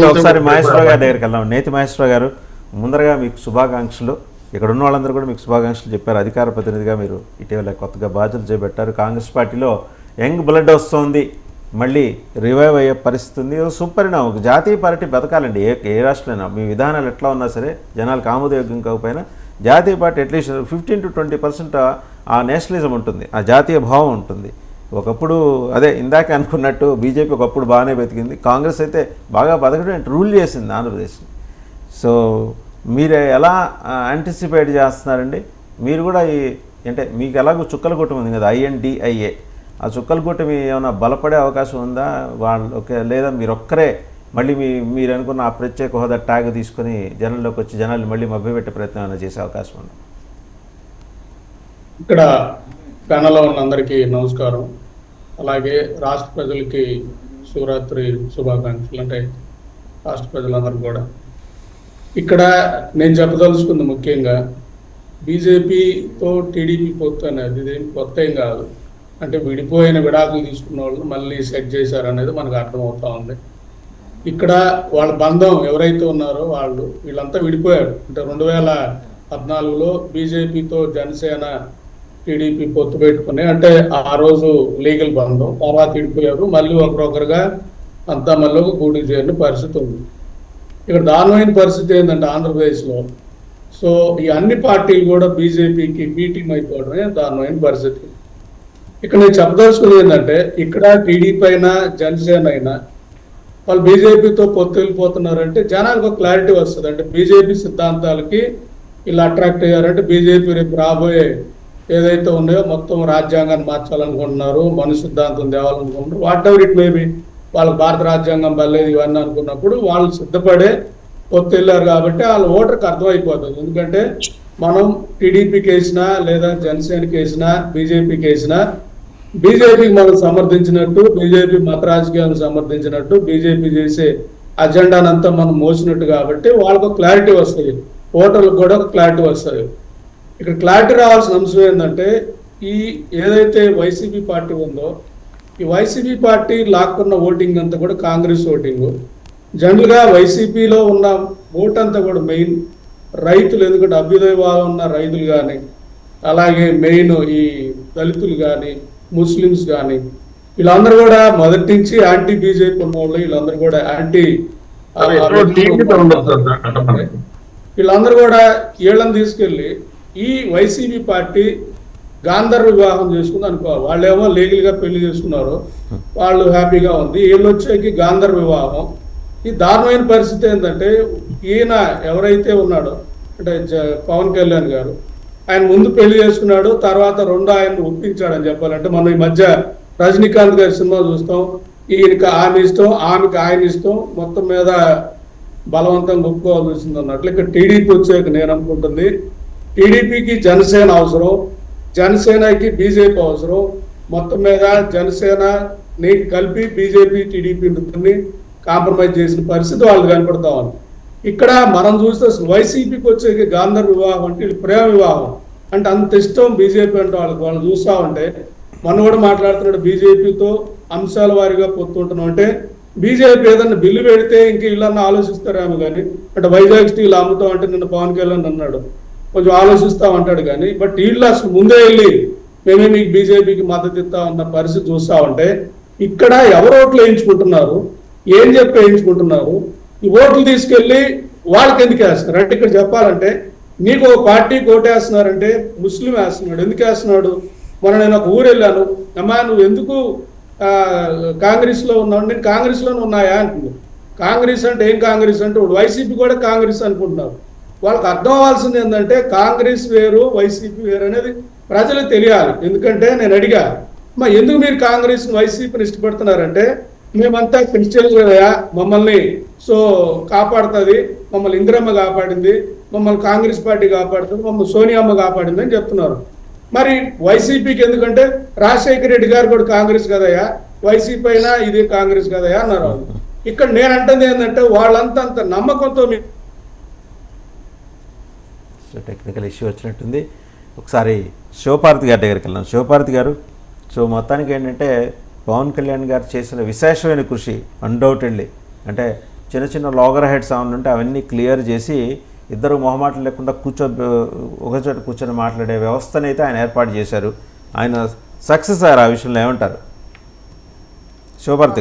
అంటే ఒకసారి మహేశ్వరరావు గారి దగ్గరికి వెళ్దాం. నేతి మహేశ్వరరావు గారు, ముందరగా మీకు శుభాకాంక్షలు. ఇక్కడ ఉన్న వాళ్ళందరూ కూడా మీకు శుభాకాంక్షలు చెప్పారు. అధికార ప్రతినిధిగా మీరు ఇటీవల కొత్తగా బాధ్యతలు చేపట్టారు. కాంగ్రెస్ పార్టీలో యంగ్ బ్లడ్ వస్తుంది, మళ్ళీ రివైవ్ అయ్యే పరిస్థితి ఉంది. సుపరిణామం. ఒక జాతీయ పార్టీ బతకాలండి. ఏ రాష్ట్రమైనా మీ విధానాలు ఎట్లా ఉన్నా సరే, జనాలకు ఆమోదయోగ్యం కాకపోయినా జాతీయ పార్టీ అట్లీస్ట్ 15 to 20% ఆ నేషనలిజం ఉంటుంది, ఆ జాతీయ భావం ఉంటుంది. ఒకప్పుడు అదే ఇందాక అనుకున్నట్టు బీజేపీ ఒకప్పుడు బాగానే బతికింది, కాంగ్రెస్ అయితే బాగా బతకడం రూల్ చేసింది ఆంధ్రప్రదేశ్ని. సో మీరు ఎలా యాంటిసిపేట్ చేస్తున్నారండి? మీరు కూడా అంటే మీకు ఎలాగో చుక్కల కూటమి ఉంది కదా, INDIA, ఆ చుక్కల కూటమి ఏమైనా బలపడే అవకాశం ఉందా వాళ్ళకి? లేదా మీరు ఒక్కరే మళ్ళీ మీరు అనుకున్న ఆ ప్రత్యేక హోదా ట్యాగ్ తీసుకొని జనంలోకి వచ్చి జనాలు మళ్ళీ మభ్యపెట్టే ప్రయత్నం ఏమైనా చేసే అవకాశం ఉందా? ఇక్కడ ప్యానల్లో ఉన్న అందరికీ నమస్కారం. అలాగే రాష్ట్ర ప్రజలకి శివరాత్రి శుభాకాంక్షలు. అంటే రాష్ట్ర ప్రజలందరూ కూడా ఇక్కడ నేను చెప్పదలుచుకుంది ముఖ్యంగా బీజేపీతో టీడీపీ పొత్తు అనేది ఇదేం కొత్త ఏం కాదు. అంటే విడిపోయిన విడాకులు తీసుకున్న వాళ్ళు మళ్ళీ సెట్ చేశారనేది మనకు అర్థమవుతా ఉంది. ఇక్కడ వాళ్ళ బంధం ఎవరైతే ఉన్నారో వీళ్ళంతా విడిపోయారు. అంటే 2014లో బీజేపీతో జనసేన టీడీపీ పొత్తు పెట్టుకుని, అంటే ఆ రోజు లీగల్ బంధం, తర్వాత విడిపోయారు. మళ్ళీ ఒకరొకరుగా అంతా మళ్ళీ ఒక గూడికి చేరిన పరిస్థితి ఉంది. ఇక్కడ దారుణమైన పరిస్థితి ఏంటంటే ఆంధ్రప్రదేశ్లో సో ఈ అన్ని పార్టీలు కూడా బీజేపీకి బీటింగ్ అయిపోవడమే దారుణమైన పరిస్థితి. ఇక్కడ నేను చెప్పదలుచుకున్నది ఏంటంటే ఇక్కడ టీడీపీ అయినా జనసేన అయినా వాళ్ళు బీజేపీతో పొత్తు వెళ్ళిపోతున్నారంటే జనాలకు ఒక క్లారిటీ వస్తుంది. అంటే బీజేపీ సిద్ధాంతాలకి ఇలా అట్రాక్ట్ అయ్యారంటే బీజేపీ రేపు రాబోయే ఏదైతే ఉన్నాయో మొత్తం రాజ్యాంగాన్ని మార్చాలనుకుంటున్నారు, మను సిద్ధాంతం తేవాలనుకుంటున్నారు, వాట్ ఎవర్ ఇట్ మేబీ, వాళ్ళకి భారత రాజ్యాంగం బలేదు ఇవన్నీ అనుకున్నప్పుడు వాళ్ళు సిద్ధపడే పొత్తు వెళ్ళారు. కాబట్టి వాళ్ళ ఓటర్కి అర్థమైపోతుంది. ఎందుకంటే మనం టీడీపీకి వేసినా లేదా జనసేనకి వేసినా బీజేపీకి వేసినా బీజేపీకి మనం సమర్థించినట్టు, బీజేపీ మత రాజకీయాలను సమర్థించినట్టు, బీజేపీ చేసే అజెండానంతా మనం మోసినట్టు. కాబట్టి వాళ్ళకు క్లారిటీ వస్తుంది, ఓటర్లకు కూడా ఒక క్లారిటీ వస్తుంది. ఇక్కడ క్లారిటీ రావాల్సిన అంశం ఏంటంటే ఈ ఏదైతే వైసీపీ పార్టీ ఉందో ఈ వైసీపీ పార్టీ లాక్కున్న ఓటింగ్ అంతా కూడా కాంగ్రెస్ ఓటింగ్. జనరల్గా వైసీపీలో ఉన్న ఓట్ అంతా కూడా మెయిన్ రైతులు, ఎందుకంటే అభ్యుదయ భావం ఉన్న రైతులు కానీ, అలాగే మెయిన్ ఈ దళితులు కానీ, ముస్లిమ్స్ కానీ, వీళ్ళందరూ కూడా మొదటి నుంచి యాంటీ బీజేపీ ఉన్న వాళ్ళు, వీళ్ళందరూ కూడా యాంటీ, వీళ్ళందరూ కూడా వీళ్ళని తీసుకెళ్ళి ఈ వైసీపీ పార్టీ గాంధర్వ వివాహం చేసుకుంది అనుకోవాలి. వాళ్ళేమో లీగల్గా పెళ్లి చేసుకున్నారు, వాళ్ళు హ్యాపీగా ఉంది. వీళ్ళు వచ్చేకి గాంధర్వ వివాహం. ఈ దారుణమైన పరిస్థితి ఏంటంటే ఈయన ఎవరైతే ఉన్నాడో అంటే పవన్ కళ్యాణ్ గారు, ఆయన ముందు పెళ్లి చేసుకున్నాడు, తర్వాత రెండో ఆయన ఒప్పించాడని చెప్పాలంటే. మనం ఈ మధ్య రజనీకాంత్ గారి సినిమా చూస్తాం, ఈయనకి ఆమె ఇష్టం, ఆమెకి ఆయన ఇష్టం, మొత్తం మీద బలవంతంగా ఒప్పుకోవాల్సి వచ్చింది అన్నట్లు. ఇక్కడ టీడీపీ వచ్చాక నేను అనుకుంటుంది టీడీపీకి జనసేన అవసరం, జనసేనకి బీజేపీ అవసరం. మొత్తం మీద జనసేనని కలిపి బీజేపీ టీడీపీ కాంప్రమైజ్ చేసిన పరిస్థితి వాళ్ళు కనపడతా ఉంది. ఇక్కడ మనం చూస్తే వైసీపీకి వచ్చే గాంధర్ వివాహం అంటే వీళ్ళు ప్రేమ వివాహం. అంటే అంత ఇష్టం బీజేపీ అంటే వాళ్ళు చూస్తూ ఉంటే. మనం కూడా మాట్లాడుతున్నాడు బీజేపీతో అంశాల వారీగా పొత్తుంటున్నాం. అంటే బీజేపీ ఏదన్నా బిల్లు పెడితే ఇంక వీళ్ళన్నా ఆలోచిస్తారేమో కానీ, అంటే వైజాగ్ స్టీల్ అమ్ముతాం అంటే నిన్న పవన్ కళ్యాణ్ అన్నాడు, కొంచెం ఆలోచిస్తామంటాడు కానీ, బట్ వీళ్ళు అసలు ముందే వెళ్ళి మేమే మీకు బీజేపీకి మద్దతు ఇస్తామన్న పరిస్థితి చూస్తూ ఉంటే ఇక్కడ ఎవరు ఓట్లు వేయించుకుంటున్నారు, ఏం చెప్పి వేయించుకుంటున్నారు, ఈ ఓట్లు తీసుకెళ్ళి వాళ్ళకి ఎందుకు వేస్తున్నారు అంటే ఇక్కడ చెప్పాలంటే నీకు ఒక పార్టీకి ఓటు వేస్తున్నారంటే ముస్లిం వేస్తున్నాడు. ఎందుకు వేస్తున్నాడు? మొన్న నేను ఒక ఊరు వెళ్ళాను, అమ్మా నువ్వు ఎందుకు కాంగ్రెస్లో ఉన్నావు? నేను కాంగ్రెస్లోనే ఉన్నాయా అంటుంది. కాంగ్రెస్ అంటే ఏం కాంగ్రెస్ అంటే వైసీపీ కూడా కాంగ్రెస్ అనుకుంటున్నారు. వాళ్ళకి అర్థం అవ్వాల్సింది ఏంటంటే కాంగ్రెస్ వేరు వైసీపీ వేరు అనేది ప్రజలకు తెలియాలి. ఎందుకంటే నేను అడిగా, అమ్మా ఎందుకు మీరు కాంగ్రెస్ వైసీపీని ఇష్టపడుతున్నారంటే మేమంతా క్రిస్టియన్స్ కదా, మమ్మల్ని సో కాపాడుతుంది, మమ్మల్ని ఇందిరమ్మ కాపాడింది, మమ్మల్ని కాంగ్రెస్ పార్టీ కాపాడుతుంది, మమ్మల్ని సోనియామ్మ కాపాడింది అని చెప్తున్నారు. మరి వైసీపీకి ఎందుకంటే రాజశేఖర రెడ్డి గారు కూడా కాంగ్రెస్ కదయ్యా, వైసీపీ అయినా ఇది కాంగ్రెస్ కదయ్యా అన్నారు. ఇక్కడ నేను అంటుంది ఏంటంటే వాళ్ళంతా అంత నమ్మకంతో టెక్నికల్ ఇష్యూ వచ్చినట్టుంది. ఒకసారి శివపార్వతి గారి దగ్గరికి వెళ్ళాం. శివపార్వతి గారు, సో మొత్తానికి ఏంటంటే పవన్ కళ్యాణ్ గారు చేసిన విశేషమైన కృషి అన్డౌటెడ్లీ, అంటే చిన్న చిన్న లోగర్ హెడ్స్ ఏమైనా ఉంటే అవన్నీ క్లియర్ చేసి ఇద్దరు మొహమాటలు లేకుండా ఒకచోట కూర్చొని మాట్లాడే వ్యవస్థను అయితే ఆయన ఏర్పాటు చేశారు. ఆయన సక్సెస్ అయ్యారు. ఆ విషయంలో ఏమంటారు శివభారతి గారు?